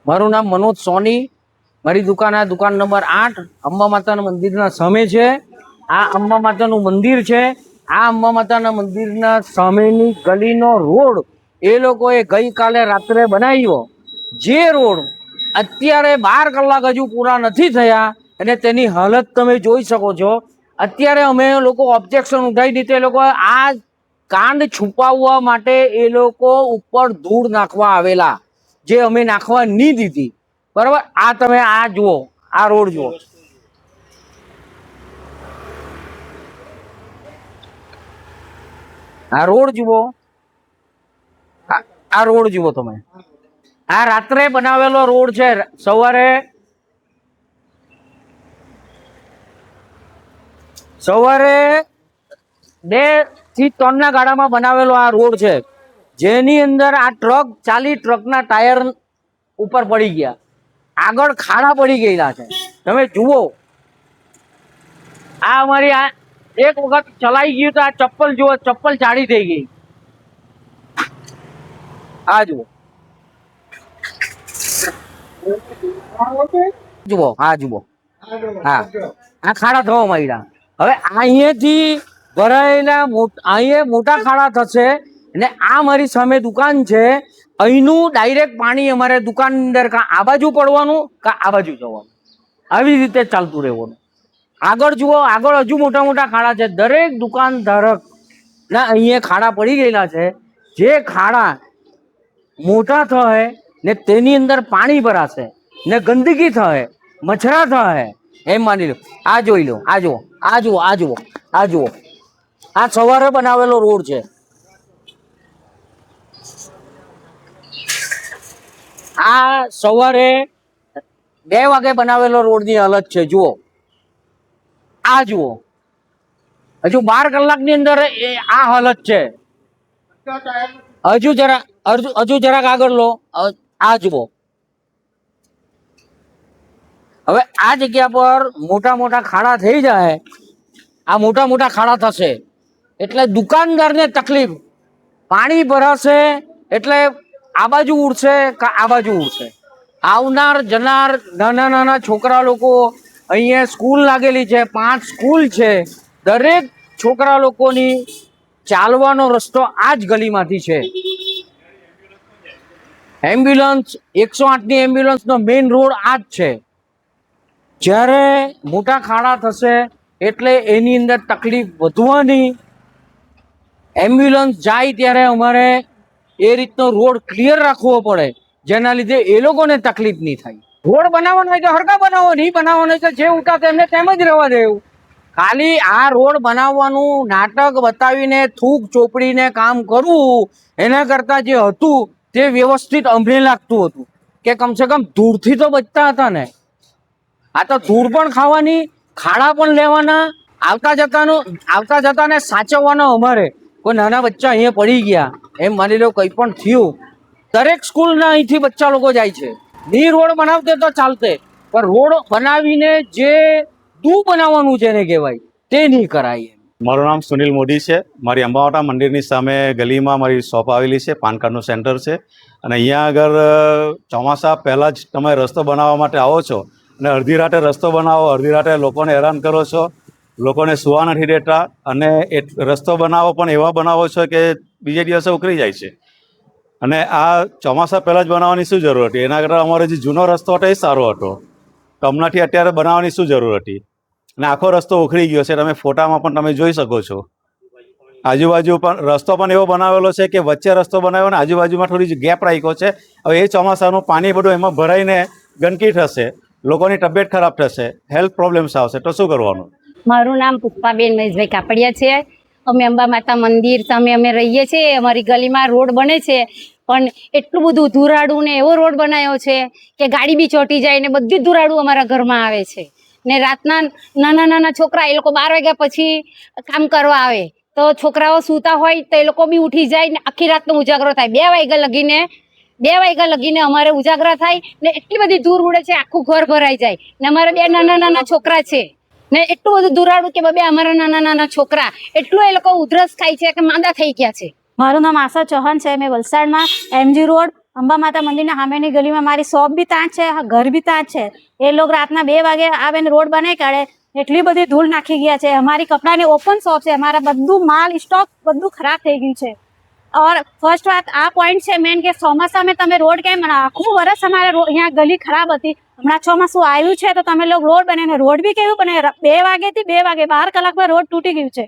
મારું નામ મનોજ સોની, મારી દુકાન આ દુકાન નંબર 8 અંબા માતાના મંદિરના સામે છે। આ અંબા માતાનું મંદિર છે। આ અંબા માતાના મંદિરના સામેની ગલીનો રોડ એ લોકોએ ગઈકાલે રાત્રે બનાવ્યો। જે રોડ અત્યારે 12 કલાક હજુ પૂરા નથી થયા અને તેની હાલત તમે જોઈ શકો છો। અત્યારે અમે લોકો ઓબ્જેક્શન ઉઠાવી દીધી। એ લોકો આ કાંડ છુપાવવા માટે એ લોકો ઉપર ધૂળ નાખવા આવેલા, જે અમે નાખવા નહીં દીધી। બરાબર, આ તમે આ જુઓ, આ રોડ જુઓ, આ રોડ જુઓ, આ રોડ જુઓ તમે। આ રાત્રે બનાવેલો રોડ છે। સવારે 2 થી 3 ના ગાળામાં બનાવેલો આ રોડ છે, જેની અંદર આ ટ્રક ચાલી ટ્રકના ટાયર ઉપર પડી ગયા, આગળ ખાડા પડી ગયેલા છે। તમે જુઓ, આ અમારી આ એક વખત ચલાઈ ગયું તો આ ચપ્પલ જુઓ, ચપ્પલ જાડી થઈ ગઈ। આ જુઓ, જુઓ, હા જુઓ, હા, આ ખાડા થવા માંડ્યા। હવે અહીંયાથી ભરાયેલા અહીંયા મોટા ખાડા થશે અને આ મારી સામે દુકાન છે, અહીંનું ડાયરેક્ટ પાણી અમારે દુકાનની અંદર કાં આ બાજુ પડવાનું કાં આ બાજુ જવાનું, આવી રીતે ચાલતું રહેવાનું। આગળ જુઓ, આગળ હજુ મોટા મોટા ખાડા છે। દરેક દુકાન ધારક ના અહીંયા ખાડા પડી ગયેલા છે। જે ખાડા મોટા થાય ને તેની અંદર પાણી ભરાશે ને ગંદકી થાય, મચ્છરા થાય, એમ માની લો। આ જોઈ લો, આ જુઓ, આ જુઓ, આ જુઓ, આ જુઓ, આ સવારે બનાવેલો રોડ છે। આ સવારે 2 વાગે બનાવેલો રોડની હાલત છે, જુઓ, આ જુઓ, હજુ 12 કલાકની અંદર આ હાલત છે। હજુ જરાક આગળ લો, આ જુઓ। હવે આ જગ્યા પર મોટા મોટા ખાડા થઈ જાય, આ મોટા મોટા ખાડા થશે એટલે દુકાનદારને તકલીફ, પાણી ભરાશે એટલે આ બાજુ ઉડશે કે આ બાજુ ઉડશે। આવનાર જનાર નાના નાના છોકરા લોકો, અહીંયા સ્કૂલ લાગેલી છે, 5 સ્કૂલ છે, દરેક છોકરા લોકોની ચાલવાનો રસ્તો આ જ ગલીમાંથી છે। એમ્બ્યુલન્સ 108ની એમ્બ્યુલન્સનો મેઇન રોડ આ જ છે। જ્યારે મોટા ખાડા થશે એટલે એની અંદર તકલીફ વધવાની। એમ્બ્યુલન્સ જાય ત્યારે અમારે એ રીતનો રોડ ક્લિયર રાખવો પડે, જેના લીધે એ લોકોને તકલીફ નહીં થાય। રોડ બનાવવાનો હોય તો હરકા બનાવો, નહીં બનાવવાનો હોય તો જે ઉઠા તેમને તેમ જ રહેવા દેવું। ખાલી આ રોડ બનાવવાનું નાટક બતાવીને થૂક ચોપડીને કામ કરવું, એના કરતાં જે હતું તે વ્યવસ્થિત અમને લાગતું હતું કે કમસે કમ ધૂળથી તો બચતા હતા ને। આ તો ધૂળ પણ ખાવાની, ખાડા પણ લેવાના, આવતા જતાને સાચવવાનો અમારે। કોઈ નાના બચ્ચા અહીંયા પડી ગયા, એમ માની લો કંઈ પણ થયું, દરેક સ્કૂલના અહીંથી બચ્ચા લોકો જાય છે। ની રોડ બનાવતે તો ચાલતે, પણ રોડ બનાવીને જે દૂ બનાવવાનું જેને કહેવાય તે નહીં કરાય। મારું નામ સુનિલ મોદી છે। મારી અંબામાતા મંદિરની સામે ગલીમાં મારી શોપ આવેલી છે, પાન કાર્ડનું સેન્ટર છે। અને અહીંયા આગળ ચોમાસા પહેલાં જ તમે રસ્તો બનાવવા માટે આવો છો અને અડધી રાતે રસ્તો બનાવો, અડધી રાતે લોકોને હેરાન કરો છો, લોકોને સૂવા નથી દેતા અને એ રસ્તો બનાવો પણ એવા બનાવો છો કે બીજે દિવસે ઉખડી જાય છે। અને આ ચોમાસા પહેલાં જ બનાવવાની શું જરૂર હતી? એના કરતાં અમારો જે જૂનો રસ્તો હતો એ સારો હતો, તો હમણાંથી અત્યારે બનાવવાની શું જરૂર હતી? અને આખો રસ્તો ઉખડી ગયો છે, તમે ફોટામાં પણ તમે જોઈ શકો છો। આજુબાજુ પણ રસ્તો પણ એવો બનાવેલો છે કે વચ્ચે રસ્તો બનાવ્યો ને આજુબાજુમાં થોડી ગેપ રાખ્યો છે। હવે એ ચોમાસાનું પાણી બધું એમાં ભરાઈને ગંદકી થશે, લોકોની તબિયત ખરાબ થશે, હેલ્થ પ્રોબ્લેમ્સ આવશે, તો શું કરવાનું? મારું નામ પુષ્પાબેન મહેશભાઈ કાપડિયા છે। અમે અંબા માતા મંદિર સામે અમે રહીએ છીએ। અમારી ગલીમાં રોડ બને છે, પણ એટલું બધું ધૂરાડું ને એવો રોડ બનાવ્યો છે કે ગાડી બી ચોંટી જાય ને બધું ધૂરાડું અમારા ઘરમાં આવે છે। ને રાતના નાના નાના છોકરા, એ લોકો 12 વાગ્યા પછી કામ કરવા આવે તો છોકરાઓ સૂતા હોય તો એ લોકો બી ઉઠી જાય ને આખી રાતનો ઉજાગરો થાય। 2 વાગ્યા લગીને અમારે ઉજાગરા થાય ને એટલી બધી ધૂળ ઉડે છે, આખું ઘર ભરાઈ જાય ને અમારે 2 નાના નાના છોકરા છે ને એટલું બધું ધૂરાડું કે બે અમારા નાના નાના છોકરા એટલું એ લોકો ઉધરસ ખાય છે કે માંદા થઈ ગયા છે। મારું નામ આશા ચૌહાણ છે। મેં વલસાડમાં MG રોડ અંબા માતા મંદિરના સામેની ગલીમાં મારી શોપ બી ત્યાં જ છે, ઘર બી ત્યાં જ છે. એ લોકો રાતના 2 વાગે આવે ને રોડ બનાવી કાઢે. એટલી બધી ધૂળ નાખી ગયા છે. અમારી કપડાની ઓપન શોપ છે, અમારા બધું માલ સ્ટોક બધું ખરાબ થઈ ગયું છે. और फर्स्ट बात आ पॉइंट છે મેન કે ચોમાસા में તમે રોડ કેમ બનાવો? આખું વર્ષ અમારે અહીંયા ગલી ખરાબ હતી. હમણાં ચોમાસું આવ્યું છે તો તમે લોકો રોડ બનાવીને રોડ બી કેવું બને 2 વાગ્યાથી 2 વાગે 12 કલાકમાં રોડ તૂટી ગયું છે.